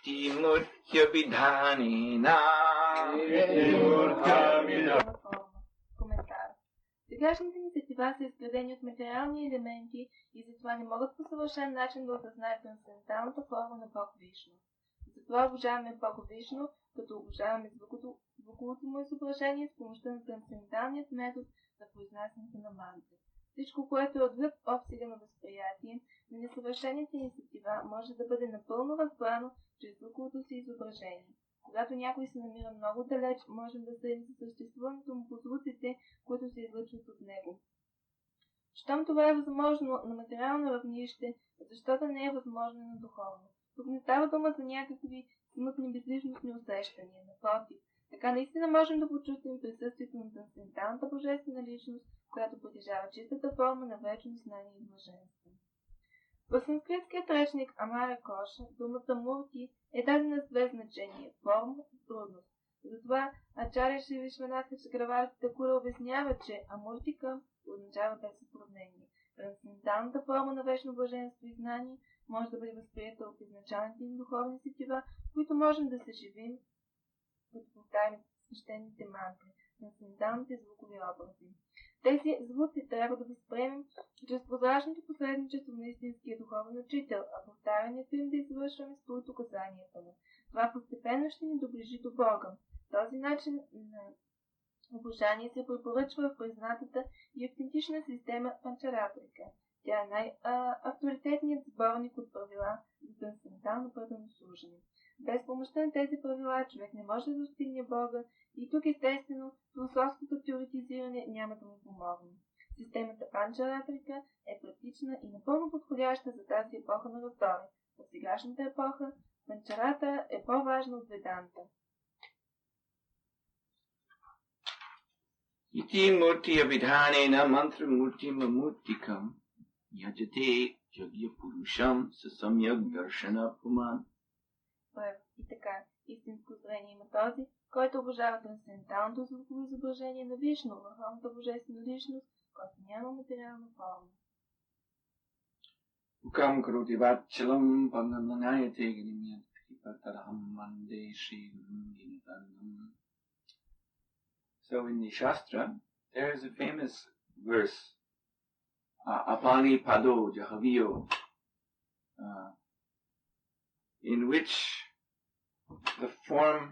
Iti murtya vidhanina. Коментар. Сегашните ни сетива са изградени от материални елементи и затова не могат по съвършен начин да осъзнаят трансценденталната форма на Бог Вишну. Затова обожаваме Бог Вишну, като обожаваме звуковото му изображение с помощта на трансценденталният метод на произнасянето на мантри. Всичко, което е отвъд обсега на възприятие на несъвършените ни сетива, може да бъде напълно разбрано чрез звуковото си изображение. Когато някой се намира много далеч, можем да съдим за съществуването му по звуците, които се излъчват от него. Щом това е възможно на материално равнище, защо да не е възможно на духовно? Тук не става дума за някакви смътни безличностни усещания. Напротив, така наистина можем да почувстваме присъствието на трансценденталната божествена личност, която притежава чистата форма на вечно знание и блаженство. В санскритският речник Амара Коша думата мурти е дадена с две значения – форма и трудност. Затова Ачаря Шри Вишванатха Чакраварти Такура обяснява, че амуртика означава без затруднение. Трансценденталната форма на вечно блаженство и знание може да бъде възприета от изначалните им духовни сетива, които можем да съживим, като повтаряме свещените мантри, трансценденталните звукови образи. Тези звуци трябва да възприемем чрез прозрачното посредничество на истинския духовен учител, а повтарянето им да извършваме според указанията му. Това постепенно ще ни доближи до Бога. Този начин на обожание се препоръчва в признатата и автентична система Панчаратрика. Тя е най-авторитетният сборник от правила за трансцендентално предано служене. Без помощта на тези правила човек не може да достигне Бога и тук естествено философското теоретизиране няма да му помогне. Системата Панчаратрика е практична и напълно подходяща за тази епоха на раздора. В сегашната епоха Панчарата е по-важна от Веданта. Ити муртия видханена мантра муртим амуртикам яджате ягья пурушам сасамьяг дършана пуман. И така, истинско зрение има този, който обожава трансценденталното звуково изображение на Вишну, върховната божествена личност, който няма материална форма. Укам крутивачалам панамнаяте гримят хипатарахам манде шри гурунинатанам. So in the Shastra, there is a famous verse, Apani Pado Jahaviyo, in which the form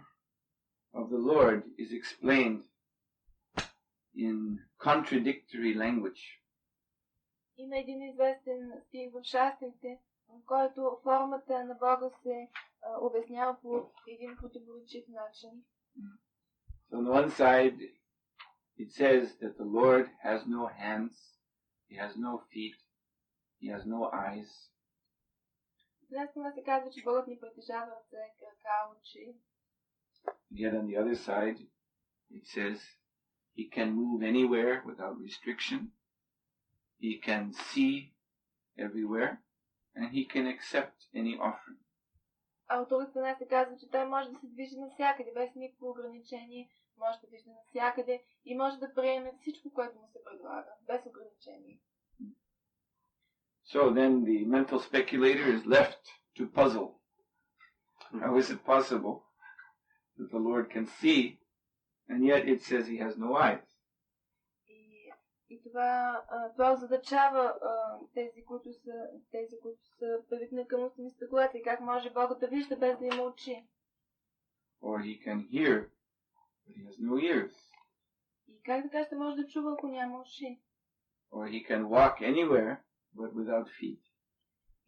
of the Lord is explained in contradictory language. Има един известен стих в шастрите, в който формата на Бога се обяснява по един противоречив начин. So on the one side, it says that the Lord has no hands, He has no feet, He has no eyes. Днес се казва, че Богът ни притежава ръце, крака, очи. Yet on the other side, it says He can move anywhere without restriction. He can see everywhere, and He can accept any offering. А от друга страна се казва, че той може да се движи навсякъде, без никакво ограничение, може да вижда навсякъде и може да приеме всичко, което му се предлага, без ограничение. So then the mental speculator is left to puzzle. How is it possible that the Lord can see, and yet it says He has no eyes? И това озадачава тези, които са привикнали към устни спекулации. Как може Бог да вижда без да има очи? Or He can hear, but He has no ears. И как така ще може да чува, ако няма уши? Or He can walk anywhere, but without feet.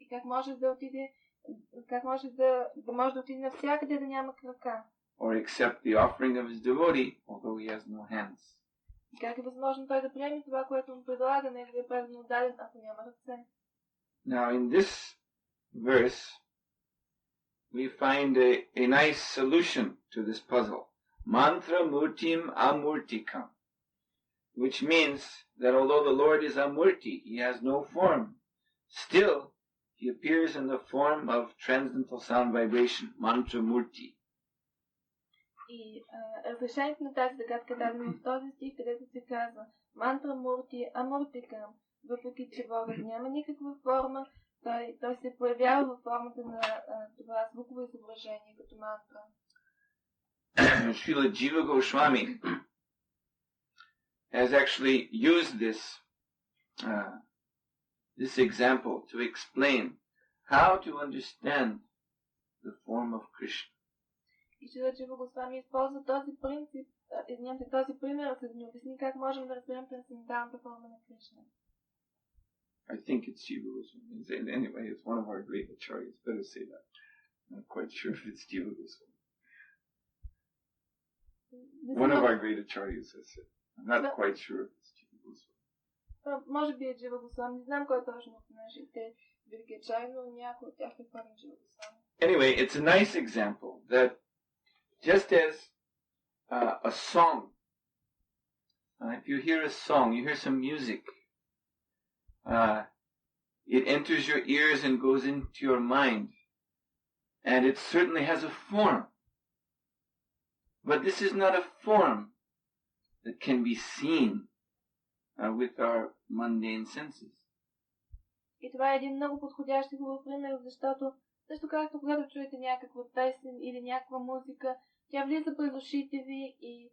И как може да отиде навсякъде да няма крака? Or accept the offering of His devotee, although He has no hands. И как е възможно той да приеме това, което му предлага, неговия предан отдаден, ако няма ръце? Now in this verse, we find a nice solution to this puzzle. Mantra murtim amurtikam. Which means that although the Lord is amurti, He has no form, still He appears in the form of transcendental sound vibration, mantra murti. И разрешението на тази загадка е дадено в този стих, където се казва мантра мурти амуртикам. Въпреки че Богът няма никаква форма, той се появява във формата на това звуково изображение като мантра. Srila Jiva Goswami has actually used this example to explain how to understand the form of Krishna. И Шрила Джива Госвами използва този пример, за да ни обясни как можем да разберем трансценденталната форма на Кришна. I think it's Jiva Goswami. Anyway, it's one of our great acharyas. Better say that. I'm not quite sure if it's Jiva Goswami. One of our great acharyas has said. I'm not quite sure if it's Jiva Goswami. Може би е Джива Госвами. Не знам кой точно от нашите велики ачари, но някой от тях е форма Джива Госвами. Anyway, it's a nice example that just as a song, if you hear a song, you hear some music, it enters your ears and goes into your mind, and it certainly has a form. But this is not a form that can be seen with our mundane senses. И това е един много подходящ и хубав пример, защото също както когато чуете някаква песен или някаква музика, тя влиза през ушите ви и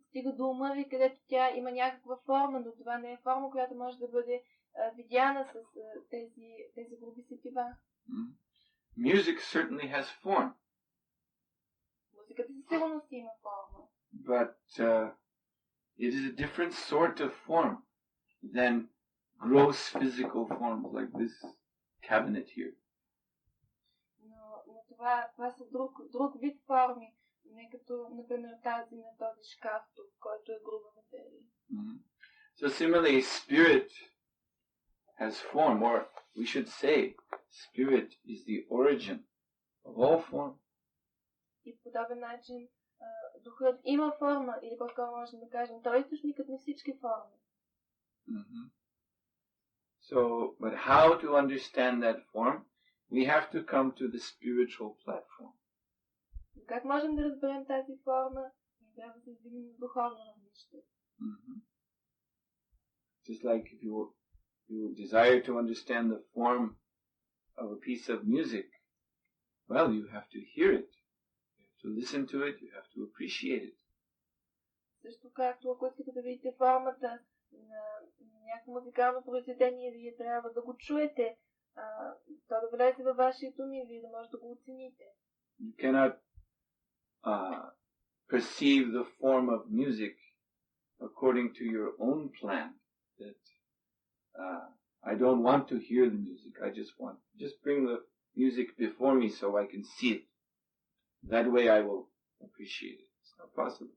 стига до ума ви, където тя има някаква форма, но това не е форма, която може да бъде видяна с тези груби сетива. Music certainly has form. Музиката със сигурност има форма. But it is a different sort of form than gross physical forms like this cabinet here. Но това са друг вид форми, не като, например, тази на този шкаф, който е груба материя. So similarly, spirit has form, or we should say, spirit is the origin of all form. И по подобен начин духът има форма, или по-скоро можем да кажем, той е източникът на всички форми. So, but how to understand that form? We have to come to the spiritual platform. Как можем да разберем тази форма? Трябва да се издигнем на духовно равнище. Just like if you desire to understand the form of a piece of music, well, you have to hear it. You have to listen to it. You have to appreciate it. Също както ако искате да видите формата на някакво музикално произведение, вие трябва да го чуете, то да влезе във вашето ум и вие да може да го оцените. You cannot perceive the form of music according to your own plan. That I don't want to hear the music. I just bring the music before me so I can see it. That way I will appreciate it. It's not possible.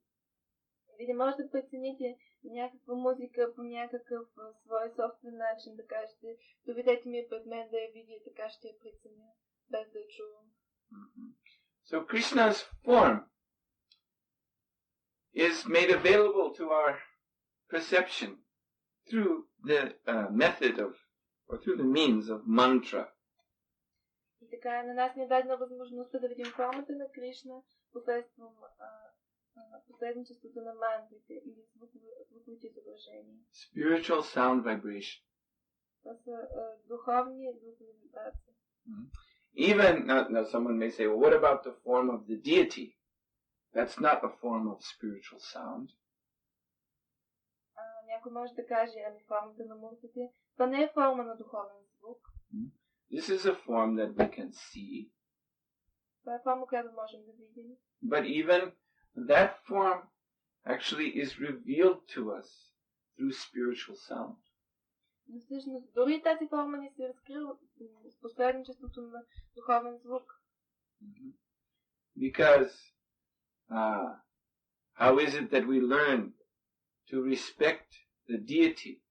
Вие не можете да прецените някаква музика по някакъв свой собствен начин, да кажете, доведете ми пред мен да я видя, така ще я преценя, без да я чувам. So Krishna's form is made available to our perception through the method of, or through the means of mantra. И така на нас ни е дадена възможността да видим формата на Кришна посредством посредничеството на мантрите или звуковите изображения. Spiritual sound vibration. Това са духовни звукови вибрации. Even now someone may say, well, what about the form of the deity? That's not a form of spiritual sound. Някой може да каже, ами формата на муртите, това не е форма на духовен звук. This is a form that we can see. Това е форма, която можем да видим. But even that form actually is revealed to us through spiritual sound. Но всъщност дори тази форма ни се разкрива с посредничеството на духовен звук. Because how is it that we learn to respect the deity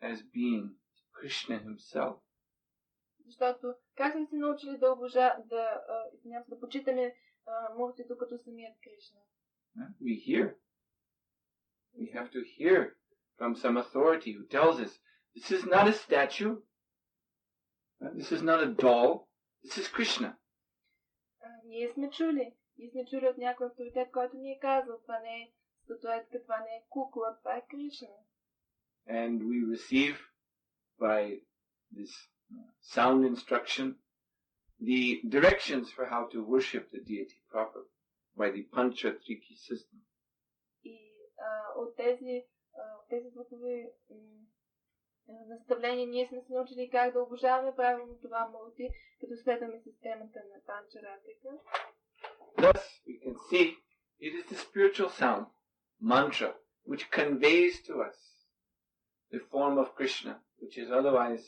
as being Krishna himself? Защото как сме се научили да почитаме муртито като самият Кришна? We hear. We have to hear from some authority who tells us, this is not a statue, this is not a doll, this is Krishna. Ние сме чули от някой авторитет, който ни е казал, това не е статуетка, това не е кукла, това е Кришна. And we receive by this sound instruction, the directions for how to worship the deity properly by the Panchatriki system. И от тези звукови наставления ние сме се научили как да обожаваме правилно това мулти, като следваме системата на Панчаратрика. Thus, we can see it is the spiritual sound, mantra, which conveys to us the form of Krishna, which is otherwise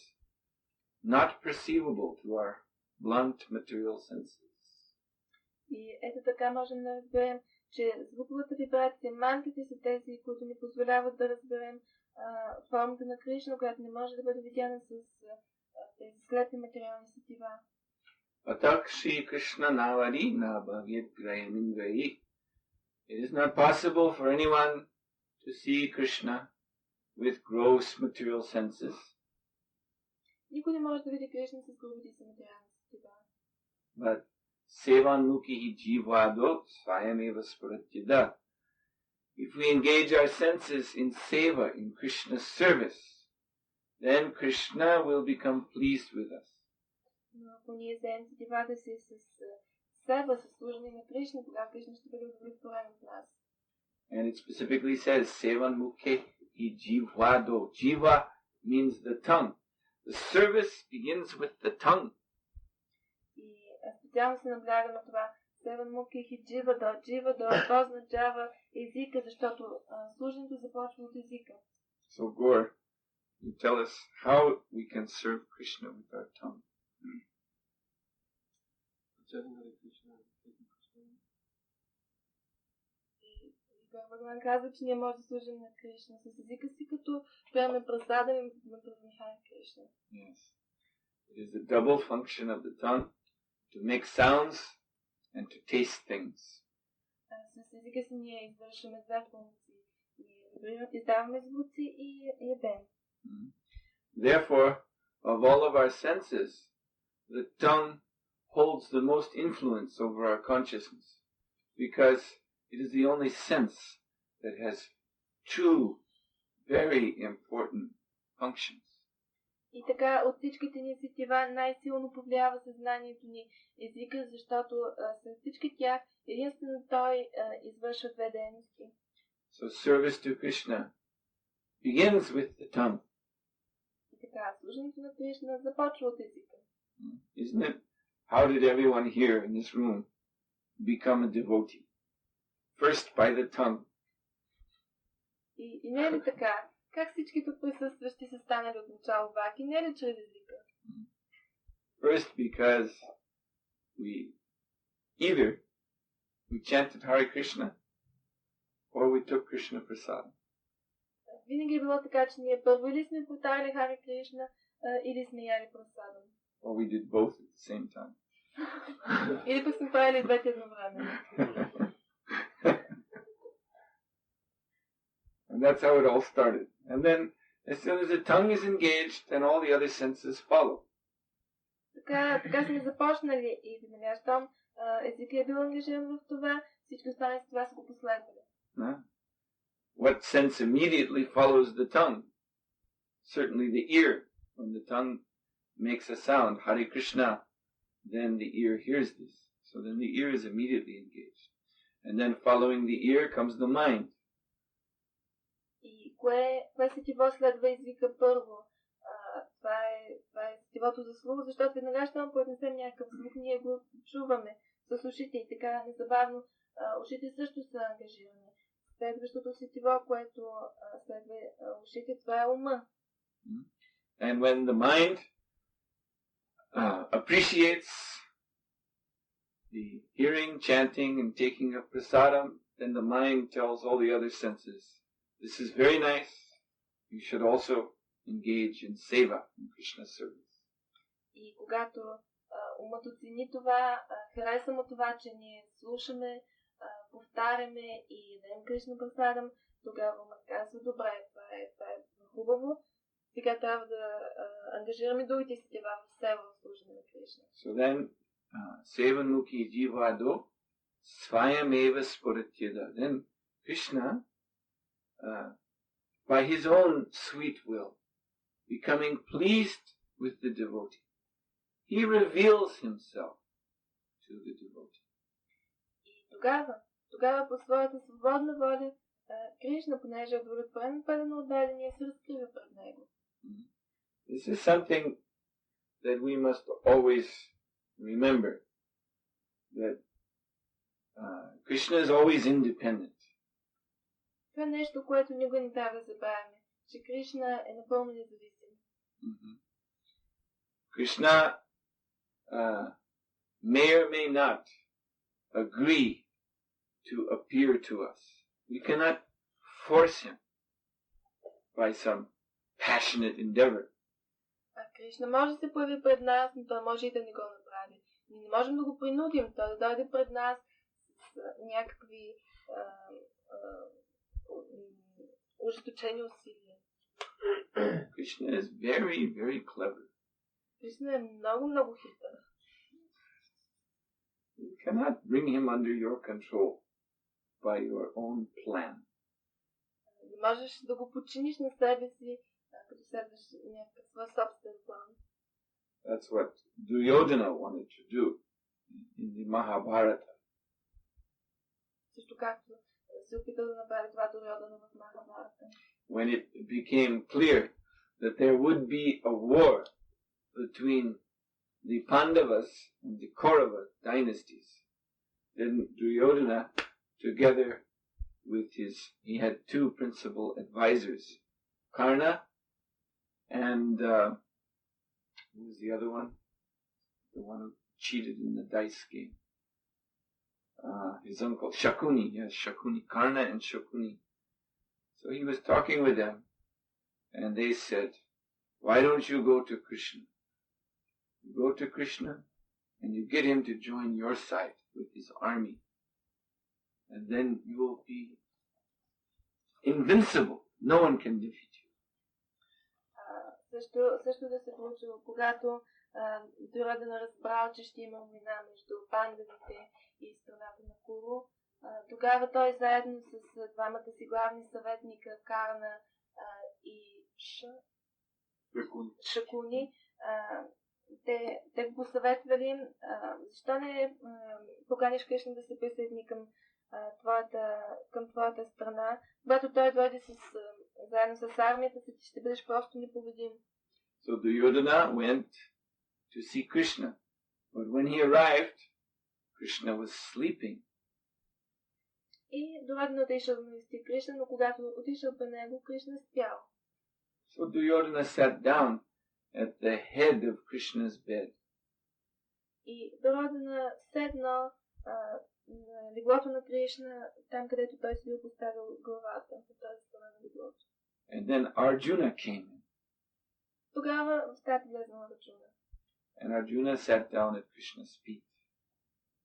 not perceivable to our blunt material senses. И ето така можем да разберем, че звуковата вибрация, мантрите са тези, които ни позволяват да разберем формата на Кришна, която не може да бъде видяна с тези слепи материални сетива. Atak Shri Krishna Navari Nabhavyat Grayamindrayi. It is not possible for anyone to see Krishna with gross material senses. Никой не може да види Кришна с грубите си материални сетива. But Sevan Mukhi Jivado Swayameva Spuratyada. If we engage our senses in seva, in Krishna's service, then Krishna will become pleased with us. Но ако ние вземем сетивата си с себе, с служение на Кришна, тогава Кришна ще бъде удовлетворен от нас. And it specifically says, Sevan Mukhe hi Jivado. Jiva means the tongue. The service begins with the tongue. И специално се набляга на това. Севан Мукhi hi Jivado, това означава езика, защото служенето започва от езика. So Gaur, you tell us how we can serve Krishna with our tongue. И Бхагаван казва, че ние може да служим на Кришна с езика си, като приемаме прасада и Махараджа Кришна. Yes. It is the double function of the tongue to make sounds and to taste things. С езика си ние извършваме две функции. Издаваме звуци и ядем. Therefore, of all of our senses, the tongue holds the most influence over our consciousness, because it is the only sense that has two very important functions. И така, от всичките ни сетива най-силно повлиява съзнанието ни езика, защото след всички тях единствено той извършва две дейности. So service to Krishna begins with the tongue. И така, служенето на Кришна започва от езика. Isn't it? How did everyone here in this room become a devotee? First by the tongue. И не е ли така? Как всички тук присъстващи са станали от начало баки? Не е ли чрез езика? First because we chanted Hare Krishna or we took Krishna Prasad. Винаги е било така, че ние първо или сме повтаряли Харе Кришна, или сме яли прасадам. Or we did both at the same time. Или пък сме правили двете едновременно. And that's how it all started. And then, as soon as the tongue is engaged, then all the other senses follow. Така сме започнали и веднага, щом език е бил ангажиран в това, всички останали с това са го последвали. What sense immediately follows the tongue? Certainly the ear. When the tongue makes a sound, Hare Krishna, then the ear hears this. So then the ear is immediately engaged. And then following the ear comes the mind. И кое сетиво следва езика първо? Това е сетивото за слух, защото веднага щом произнесем някакъв звук, ние го чуваме с ушите и така незабавно ушите също са ангажирани. Следващото сетиво, което следва ушите, това е ума. And when the mind appreciates the hearing, chanting, and taking of prasadam, then the mind tells all the other senses, this is very nice. You should also engage in seva, in Krishna's service. И когато умът оцени това, хареса му това, че ние слушаме, повтаряме и ядем Кришна прасадам, тогава умът казва, добре, това е хубаво. Сега трябва да ангажираме другите сетива в seva в служене на Кришна. So then, Sevan Mukhi Jivado Swayameva Spuratyada. Then Krishna, by his own sweet will, becoming pleased with the devotee. He reveals himself to the devotee. И тогава по своята свободна воля, Кришна, понеже е удовлетворен пълно отдадения, се разкрива пред него. This is something that we must always remember, that Krishna is always independent. Това е нещо, което никога не трябва да забравяме, че Кришна е напълно независим. Krishna may or may not agree to appear to us. We cannot force him by some passionate endeavor. Кришна може да се появи пред нас, но той може и да не го направи. Ние не можем да го принудим, той да дойде пред нас с някакви ожесточени усилия. Krishna is very, very clever. Кришна е много, много хитър. You cannot bring him under your control by your own plan. Не можеш да го подчиниш на себе си, като следваш някакъв свой собствен план. That's what Duryodhana wanted to do in the Mahabharata. Също както се опита да направи това Дурьодана в Махабарата. When it became clear that there would be a war between the Pandavas and the Kaurava dynasties, then Duryodhana, together with he had two principal advisors, Karna and who was the other one? The one who cheated in the dice game. His uncle, Shakuni, yes, Shakuni, Karna and Shakuni. So he was talking with them, and they said, why don't you go to Krishna? You go to Krishna, and you get him to join your side with his army. And then you will be invincible. No one can defeat you. Също да се получило, когато Дурьодана разбрал, че ще има война между пандавите и страната на Куру, тогава той заедно с двамата си главни съветника Карна и Шакуни, те го посъветвали, защо не поканиш Кришна да се присъедини към твоята страна, когато той дойде заедно с армията си, ще бъдеш просто непобедим. So Duryodhana went to see Krishna, but when he arrived, Krishna was sleeping. И Дурьодана отишъл да навести Кришна, но когато отишъл при него, Кришна спял. So Duryodhana sat down at the head of Krishna's bed. И Дурьодана седнал на леглото на Кришна, там където той си бил поставил главата, на тази страна на леглото. And then Arjuna came in. Тогава в стаята влезнала Арджуна. And Arjuna sat down at Krishna's feet.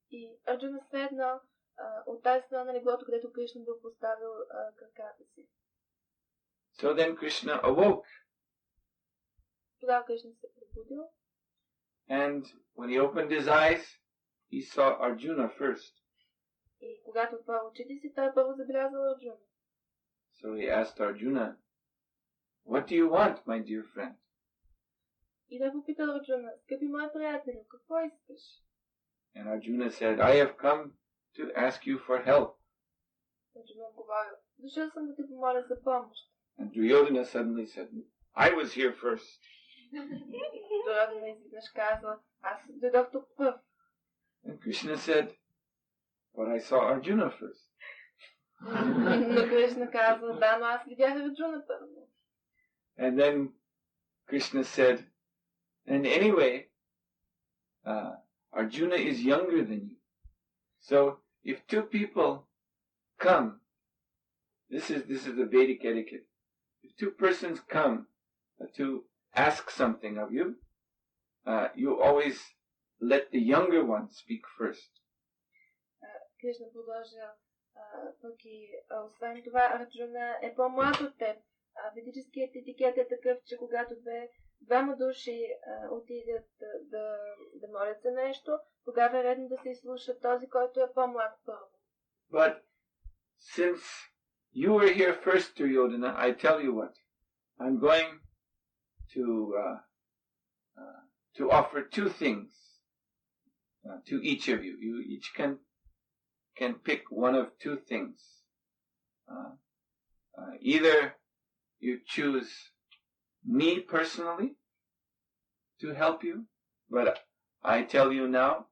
И Арджуна седнал от тази страна на леглото, където Кришна бил поставил краката си. So then Krishna awoke. Тогава Кришна се пробудил. And when he opened his eyes, he saw Arjuna first. И когато отворил очите си, той първо забелязал Арджуна. So he asked Arjuna, what do you want, my dear friend? И той попитал Арджуна, скъпи мой приятелю, какво искаш? And Arjuna said, I have come to ask you for help. Арджуна отговорил, дошъл съм да те помоля за помощ. And Duryodhana suddenly said, I was here first. Дурьодана изведнъж казва, аз дойдох тук пръв. And Krishna said, but I saw Arjuna first. Но Кришна казва, да, но аз видях Арджуна първо. And then Krishna said, and anyway, Arjuna is younger than you. So if two people come, this is the Vedic etiquette. If two persons come to ask something of you, you always let the younger one speak first. Кришна продължил, пък и освен това Арджуна е по-млад от теб. Ведическият етикет е такъв, че когато двама души отидат да молят за нещо, тогава е редно да се изслуша този, който е по-млад първо. But since you were here first, Duryodhana, I tell you what, I'm going to to offer two things to each of you. You each can pick one of two things. Either you choose me personally to help you, but I tell you now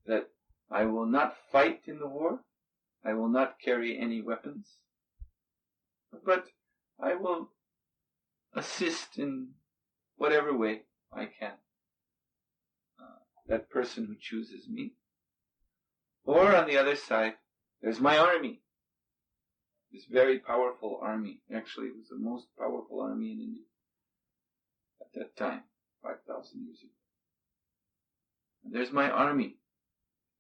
that I will not fight in the war. I will not carry any weapons, but I will assist in whatever way I can. That person who chooses me. Or on the other side, there's my army. This very powerful army. Actually, it was the most powerful army in India at that time, 5,000 years ago. And there's my army.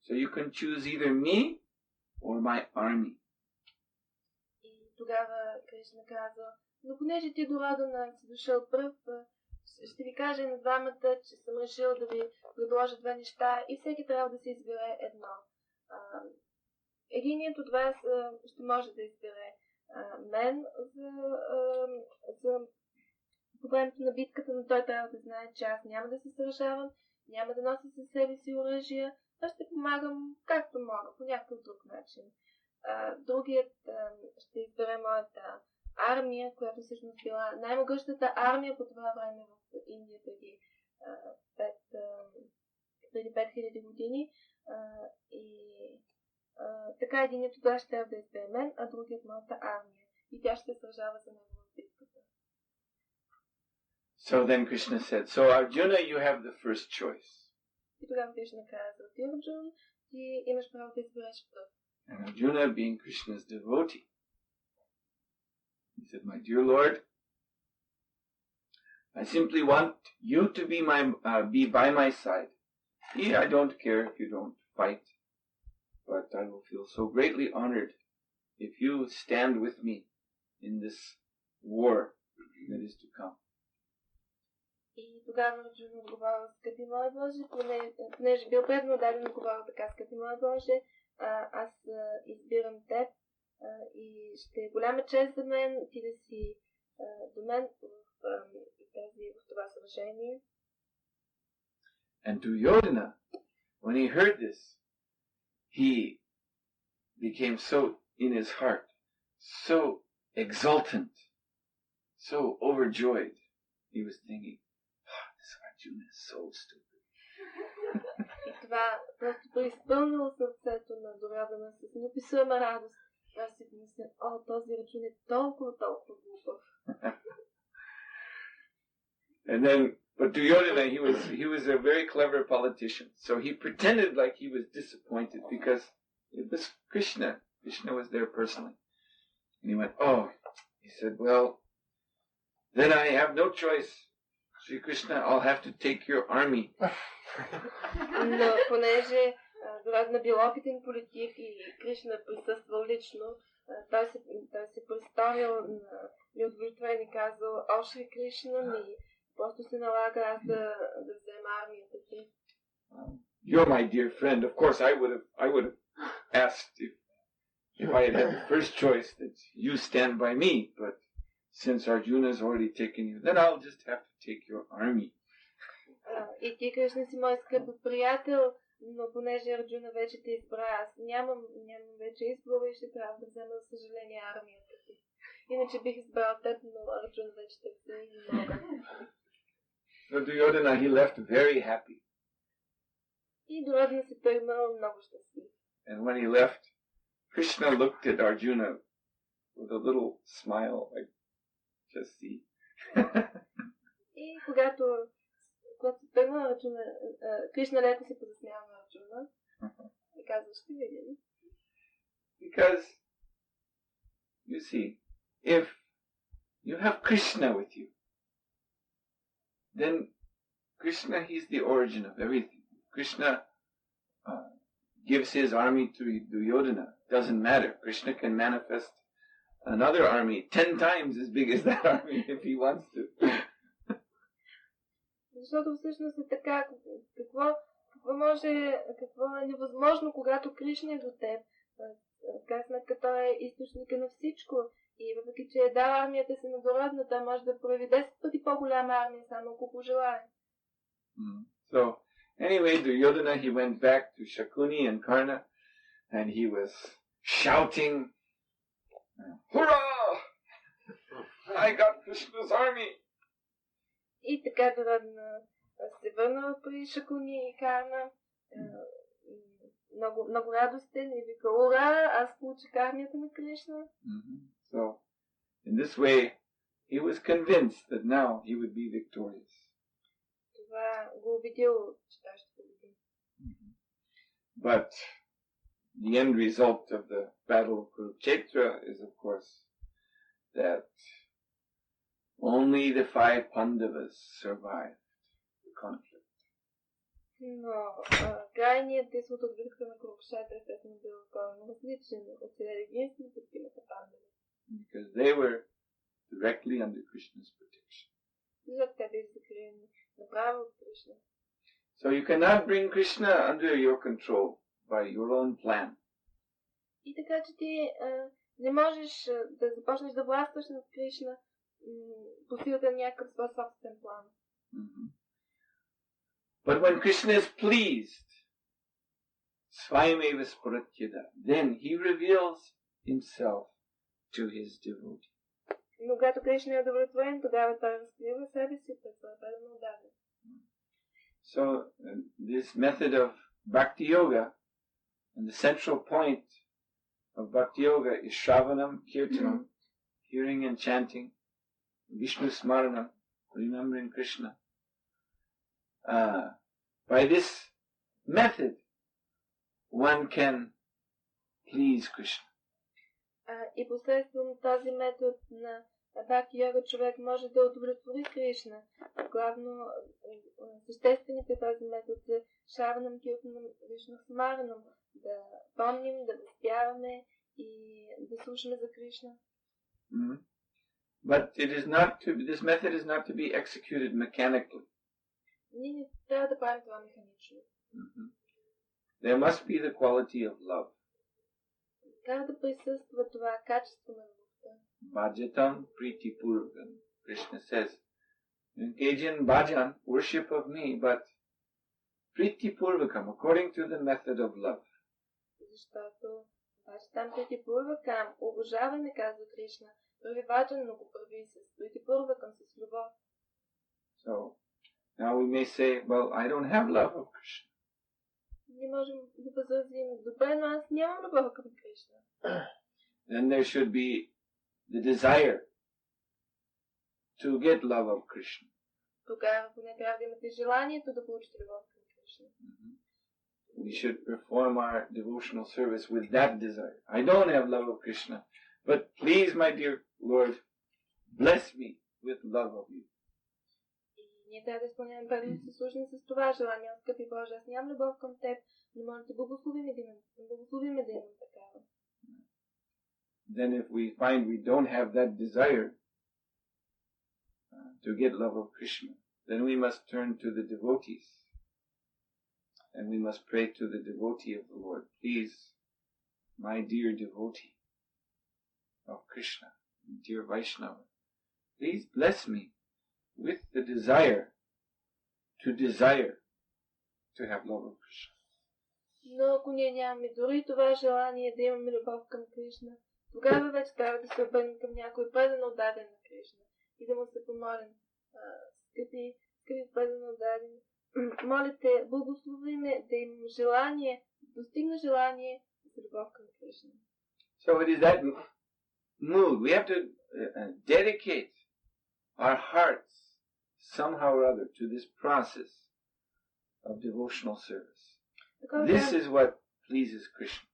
So you can choose either me or my army. И тогава Кришна казва, но понеже ти до Родана си дошъл пръв, ще ви кажа на двамата, че съм решил да ви предложа две неща и всеки трябва да се избере едно. Единият от вас ще може да избере мен за по времето на битката, но той трябва да знае, че аз няма да се сражавам, няма да нося със себе си оръжия, а ще помагам както мога, по някакъв друг начин. Другият ще избере моята армия, която всъщност била най-могъщата армия по това време в Индия преди 5000 години. Така единият от вас ще да избере мен, а другият моята армия. И тя ще сражава за него в битката. So then Krishna said, so Arjuna, you have the first choice. И тогава Кришна каза, ти Арджун, ти имаш право да избереш пръв. And Arjuna, being Krishna's devotee, he said, my dear Lord, I simply want you to be by my side. I don't care if you don't fight, but I will feel so greatly honored if you stand with me in this war that is to come. И тогава Арджуна отговаря, скъпи мой Боже, понеже бил предно даден отговаря така, скъпи мой Боже, аз избирам теб и ще е голяма чест за мен ти да си до мен в това сражение. And Duryodhana, when he heard this, he became so in his heart, so exultant, so overjoyed. He was thinking, this Arjuna is so stupid. И това просто преизпълнило сърцето на Дурьодхана с неописуема радост. Аз си помисля, този Арджун е толкова глупав. And then, but Duryodhana, he was a very clever politician. So he pretended like he was disappointed because it was Krishna. Krishna was there personally. And he went, he said, well, then I have no choice. Sri Krishna, I'll have to take your army. Но понеже Дурьодхана бил опитен политик и Кришна присъствал лично, той се представил на неудовлетворен и казал, Шри Кришна, просто се налага аз да взема армията ти. You're my dear friend. Of course, I would have asked if I had the first choice that you stand by me. But since Arjuna has already taken you, then I'll just have to take your army. И ти, Кришна, си мой скъп приятел, но понеже Арджуна вече те избра, аз нямам вече избора и ще трябва да взема, за съжаление, армията ти. Иначе бих избрал теб, но Арджуна вече те взе и не мога. So Duryodhana, he left very happy. И Дурьодхана се тръгнал много щастлив. And when he left, Krishna looked at Arjuna with a little smile, like, just see. И когато се тръгнал Арджуна, Кришна леко се позасмява на Арджуна и казва, ще видим. Because, you see, if you have Krishna with you, then Krishna, he's the origin of everything. Krishna gives his army to Duryodhana. Doesn't matter. Krishna can manifest another army 10 times as big as that army if he wants to. Защото всъщност е така, какво е невъзможно, когато Кришна е до теб. В крайна сметка той е източника на всичко. И въпреки, че е дал армията си на Дурьодхана, той може да прояви 10 пъти по-голяма армия, само ако пожелае. So, anyway, Duryodhana, he went back to Shakuni and Karna, and he was shouting, "Hurrah! I got Krishna's army!" И така се върна при Шакуни и Карна, много радостен и вика: "Ура! Аз получих армията на Кришна." So, in this way, he was convinced that now he would be victorious. Това го убедил, че той ще победи. But the end result of the battle of Kurukshetra is, of course, that only the 5 Pandavas survived the conflict. Но крайният изход от битката на Курукшетра естествено бил коренно различен. Оцелели единствено петимата пандава. Because they were directly under Krishna's protection. Защото те били закрилени направо от Кришна. So you cannot bring Krishna under your control by your own plan. И така, че ти не можеш да започнеш да властваш над Кришна по силата на някакъв свой собствен план. But when Krishna is pleased, Svayameva Spuratyada, then he reveals himself to his devotee. Но когато Кришна е удовлетворен, тогава той разкрива себе си пред своя предан удаден. So this method of Bhakti Yoga, and the central point of Bhakti Yoga is Shravanam, Kirtanam, hearing and chanting, Vishnu Smaranam, remembering Krishna. By this method, one can please Krishna. И посредством този метод на Бхакти Йога човек може да удовлетвори Кришна. Главно съществените този метод са Шраванам, Киртанам, Вишну Смаранам, да помним, да възпяваме и да слушаме за Кришна. But this method is not to be executed mechanically. Ние не трябва да правим това механично. There must be the quality of love. Трябва да присъства това качество на любовта. Bhajatam priti purvam. Krishna says, engage in bhajan, worship of me, but priti purvakam, according to the method of love. Защото бhajatam priti purvakam, обожаване, казва Кришна. Прави бhajan, но го прави с priti purvakam, с любов. So, now we may say, well, I don't have love of Krishna. Не можем да възразим, добре, но аз нямам любов към Кришна. Then there should be the desire to get love of Krishna. Тогава поне трябва да имате желанието да получите любов към Кришна. We should perform our devotional service with that desire. I don't have love of Krishna, but please, my dear Lord, bless me with love of you. Ние трябва да изпълняваме преданното си служение с това желание. Скъпи Боже, аз нямам любов към Теб, но може да благословим да имам такава. Then if we find we don't have that desire to get love of Krishna, then we must turn to the devotees. And we must pray to the devotee of the Lord. Please, my dear devotee of Krishna, dear Vaishnava, please bless me with the desire to have love of Krishna. Но ако ние нямаме дори това желание да имаме любов към Кришна, тогава вече трябва да се обърнем към някой предан отдаден на Кришна и да му се помолим. Скъпи предан отдаден, моля те, благослови ме да имам желание, да достигна желание за любов към Кришна. So it is that mood. We have to dedicate our hearts somehow or other to this process of devotional service. This is what pleases Krishna.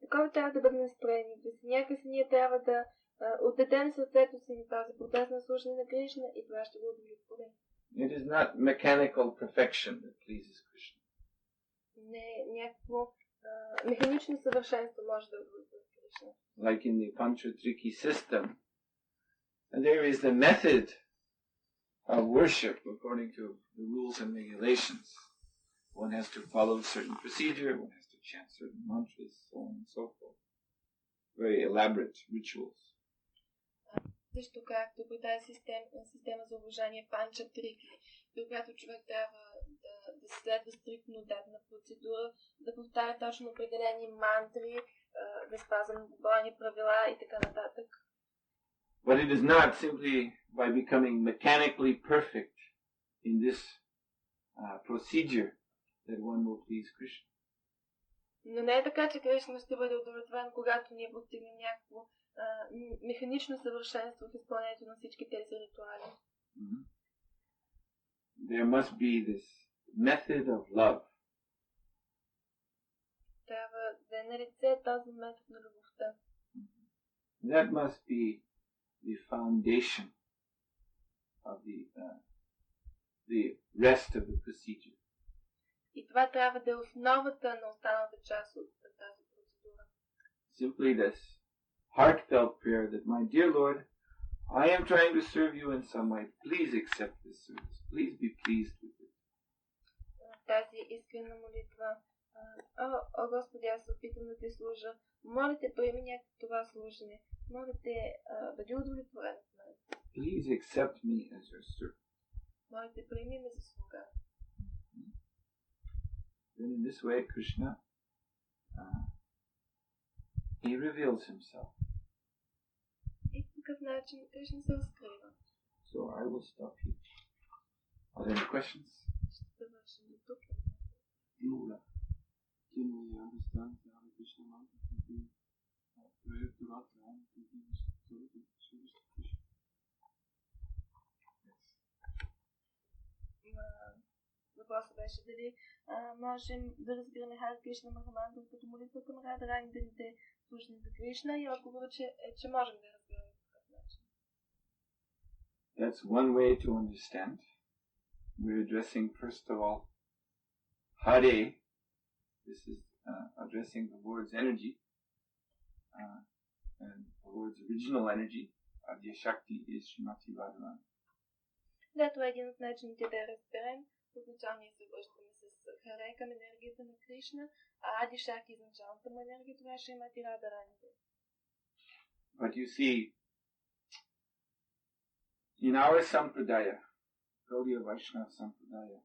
Такова трябва да бъде настроение. Някакси ние трябва да отдадем сърцето си на този процес на слушане на Кришна и това ще го удовлетвори. It is not mechanical perfection that pleases Krishna. Не някакво механично съвършенство може да удовлетвори Кришна. Like in the Panchatriki system, there is the method of worship according to the rules and regulations. One has to follow a certain procedure, one has to chant certain mantras, so on and so forth. Very elaborate rituals. Също както при тази система за обожание панча трики, при която човек трябва да следва стриктно дадена процедура, да повтаря точно определени мантри, да спазва многобройни правила и така нататък. But it is not simply by becoming mechanically perfect in this procedure that one will please Krishna. Но не е така, че Кришна ще бъде удовлетворен, когато ние постигнем някакво механично съвършенство в изпълнението на всички тези ритуали. Mm-hmm. There must be this method of love. Трябва да е налице този метод на любовта. That must be the foundation of the rest of the procedure. И това трябва да е основата на останалата част от тази процедура. Simply this heartfelt prayer that, my dear Lord, I am trying to serve you in some way. Please accept this service. Please be pleased with it. Тази искрена молитва. О, Господи, аз се опитам да ти служа. Моля те, приеми някакво това служене. Моля те, бъди удовлетворен от мен. Please accept me as your servant. Моля те, приеми ме за слуга. Then in this way, Krishna, he reveals himself. И по такъв начин Кришна се разкрива. So I will stop here. Are there any questions? Ще завършим до тук. Can we understand the Hare Krishna mantra to be prayer to Radha and to be service to Krishna? Въпросът беше дали можем да разбираме Харе Кришна Махамантра като молитва към Рада Рани, да ни служим за Кришна, и отговорът е, че можем да разбираме по такъв начин. That's one way to understand. We're addressing first of all Hare. This is addressing the Lord's energy, and the Lord's original energy. Adya Shakti is Srimati Radharani. Да, това е един от начините да разберем. Отначално ние се връщаме с Харе към енергията на Кришна, а Ади Шакти изначалната му енергия, това е Шримати Радharani. But you see, in our Sampradaya, Gaudiya Vaishnava Sampradaya,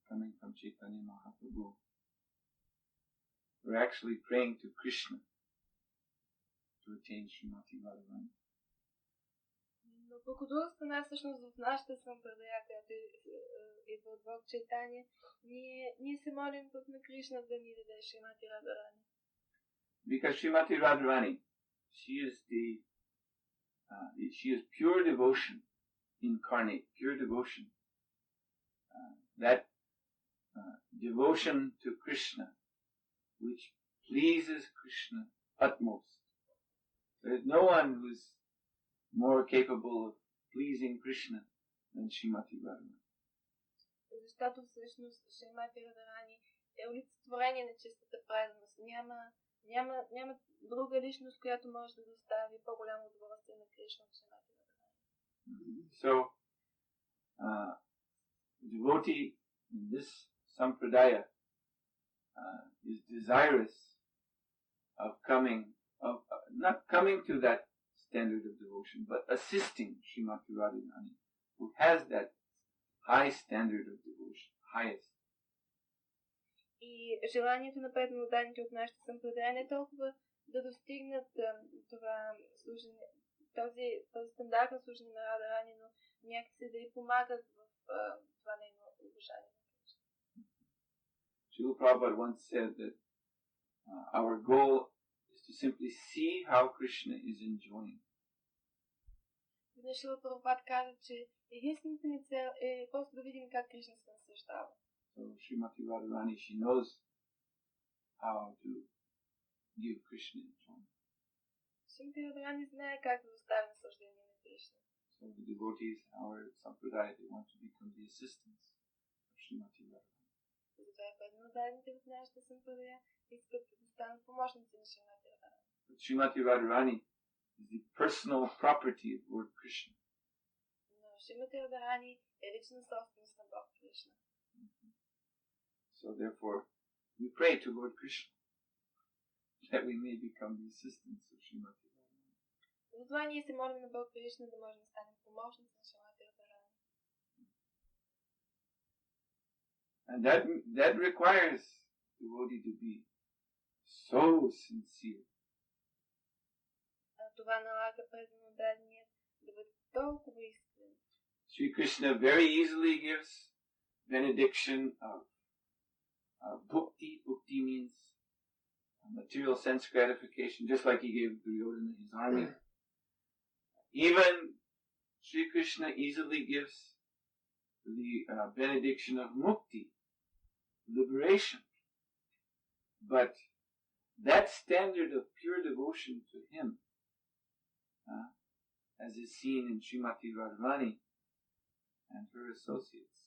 coming from Chaitanya Mahaprabhu, we're actually praying to Krishna to attain Srimati Radharani. Но пък от друга страна, всъщност в нашата Сампрадая, която идва от Бог Чайтания, ние се молим пък на Кришна да ни даде Шримати Радharani. Because Srimati Radharani, she is pure devotion incarnate, pure devotion. That devotion to Krishna, which pleases Krishna utmost. There is no one who is more capable of pleasing Krishna than Srimati Radharani. Защото всъщност Шримати Радharani е олицетворение на чистата преданост. Няма друга личност, която може да достави по-голямо удоволствие на Кришна от Шримати Радharani. So, devotee in this sampradaya is desirous of not coming to that standard of devotion, but assisting Srimati Radharani, who has that high standard of devotion, highest. И желанието на преданните от нашите сампрадая не е толкова да достигнат това служение, този стандарт на служение на Радharani, но някакси да й помагат в това нейно обожание. Srila Prabhupada once said that our goal is to simply see how Krishna is enjoying. Срила Прабхупад каза, че единствената ни цел е просто да видим как Кришна се наслаждава. So Srimati Radharani, she knows how to give Krishna enjoyment. Шримати Радharani знае как да достави наслаждение на Кришна. So the devotees in our sampradaya, they want to become the assistants of Srimati Radharani. Затова преданните в нашата сампрадая искат да станат помощници на Шримати Радharani. But Srimati Radharani is the personal property of Lord Krishna. Но Шримати Радharani е лична собственост на Бог Кришна. So therefore, we pray to Lord Krishna that we may become the assistants of Srimati Radharani. Затова ние се молим на Бог Кришна да може да станем помощници на Шримати Радharani. And that requires the devotee to be so sincere. Това налага преданодадният да бъде толкова искрен. Sri Krishna very easily gives benediction of bhukti. Bhukti means material sense gratification, just like he gave Duryodhana his army. Even Sri Krishna easily gives the benediction of mukti, liberation. But that standard of pure devotion to him, as is seen in Srimati Radharani and her associates,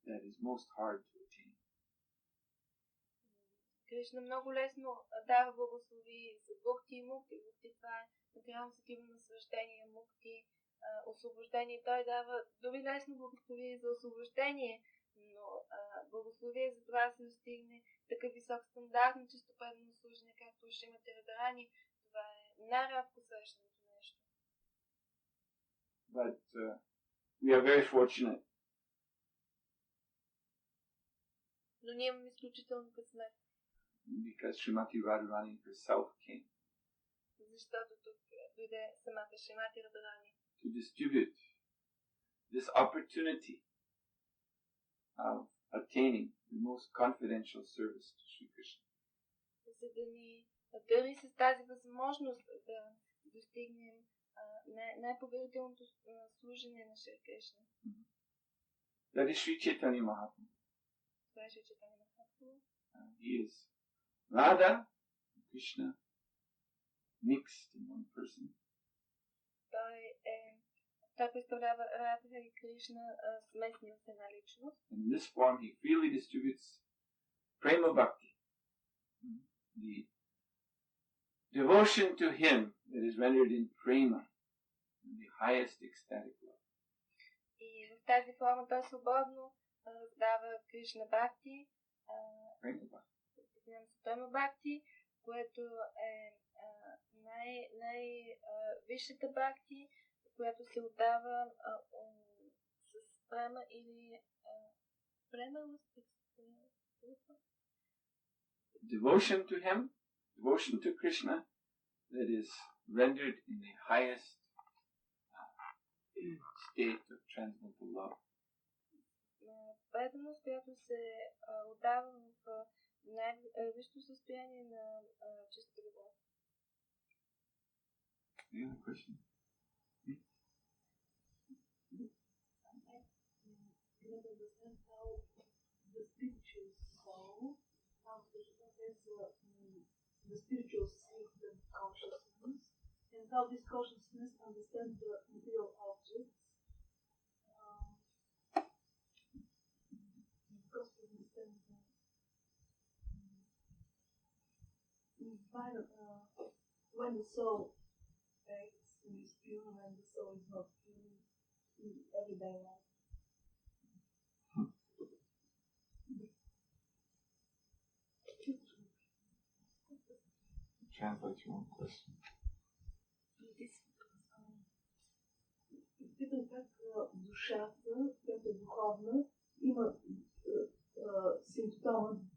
that is most hard to attain. Кришна много лесно дава благослови за бхукти и мукти. Бхукти това е материално сетивно наслаждение, мукти, освобождение. Той дава дори лесно благослови за освобождение, но благослови за това да се достигне такъв висок стандарт на чисто преданно служене, както Шримати Радharani. Това е най-рядко срещаното нещо. But we are very fortunate. Но ние имаме изключително късмет. Because Srimati Radharani herself came. Защото тук дойде самата Шримати Радharani. To distribute this opportunity of attaining the most confidential service to Sri Krishna. За да ни дари с тази възможност да достигнем най-поверителното служене на Шри Кришна. That is Sri Chaitanya Mahaprabhu. Това е Шри Чайтанья Махапрабху. He is Radha and Krishna mixed in one person. Той представлява Радха и Кришна смесени в една личност. In this form he freely distributes prema bhakti, the devotion to him that is rendered in prema, the highest ecstatic love. И в тази форма той свободно раздава Кришна бхакти, према бхакти, което е най-висшата бхакти, която се отдава с према или према. Devotion to him, devotion to Krishna, that is rendered in the highest state of transcendental love. Преданост, която се отдава в най-висшето състояние на чиста любов. Any other question? You don't understand how the spiritual soul, how there's the spiritual state of consciousness, and how this consciousness understands the material objects. Because we understand when the soul acts and is pure, when the soul is not pure in everyday life. Translate your own question. Питам как душата, която е духовна, има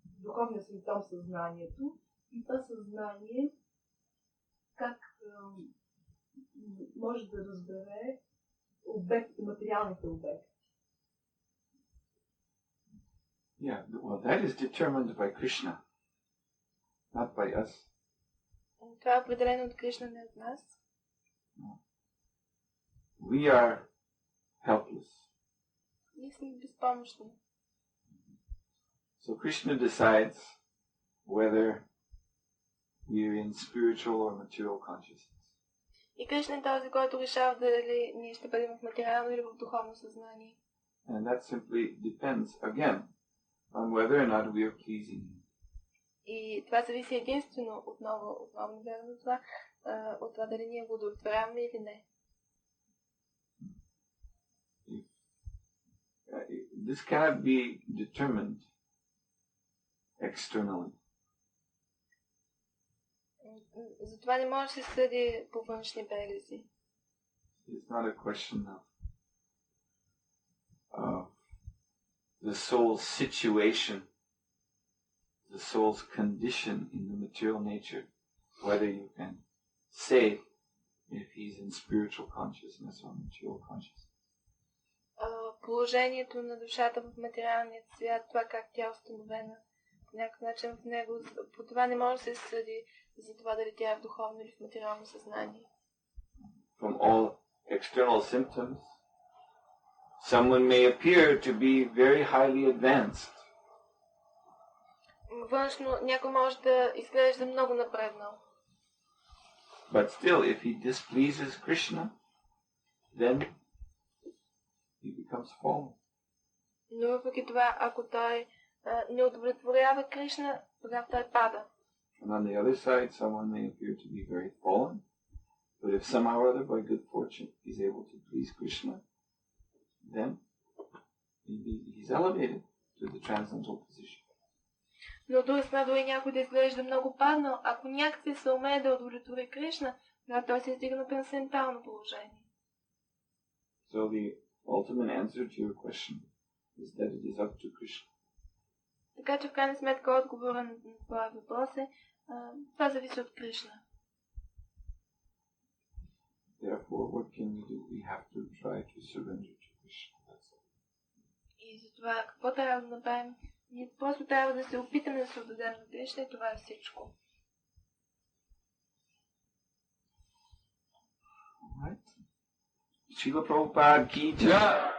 духовния симптом съзнанието и това съзнание как може да разбере обектите, материалните обекти. Yeah, well, that is determined by Krishna, not by us. Това е определено от Кришна, не от нас. We are helpless. Ние сме безпомощни. So Krishna decides whether we are in spiritual or material consciousness. И Кришна е този, който решава дали ние ще бъдем в материално или в духовно съзнание. And that simply depends, again, on whether or not we are pleasing him. И това зависи единствено отново вярно това, от това дали ние го удовлетворяваме или не. This cannot be determined externally. Затова не може да се съди по външни белези. It's not a question of the soul's situation, the soul's condition in the material nature, whether you can say if he's in spiritual consciousness or material consciousness. Положението на душата в материалният свят, това как тя е установена по някакъв начин в него, по това не може да се съди за това дали тя е в духовно или в материално съзнание. From all external symptoms, someone may appear to be very highly advanced. Външно някой може да изглежда много напреднал. But still, if he displeases Krishna, then he becomes fallen. Но въпреки това, ако той не удовлетворява Кришна, тогава той пада. And on the other side, someone may appear to be very fallen, but if somehow or other, by good fortune, he's able to please Krishna, then he's elevated to the transcendental position. Но от друга страна, дори някой да изглежда много паднал, ако някакси се умее да удовлетвори Кришна, тогава той се издига на трансцендентално положение. So the ultimate answer to your question is that it is up to Krishna. Така че в крайна сметка отговора на това въпрос е, това зависи от Кришна. Therefore, what can we do? We have to try to surrender to Krishna. That's all. И затова какво трябва да направим? Ние просто трябва да се опитаме да се отдадем на Кришна и това е всичко. Right? Srila Prabhupada ki jai.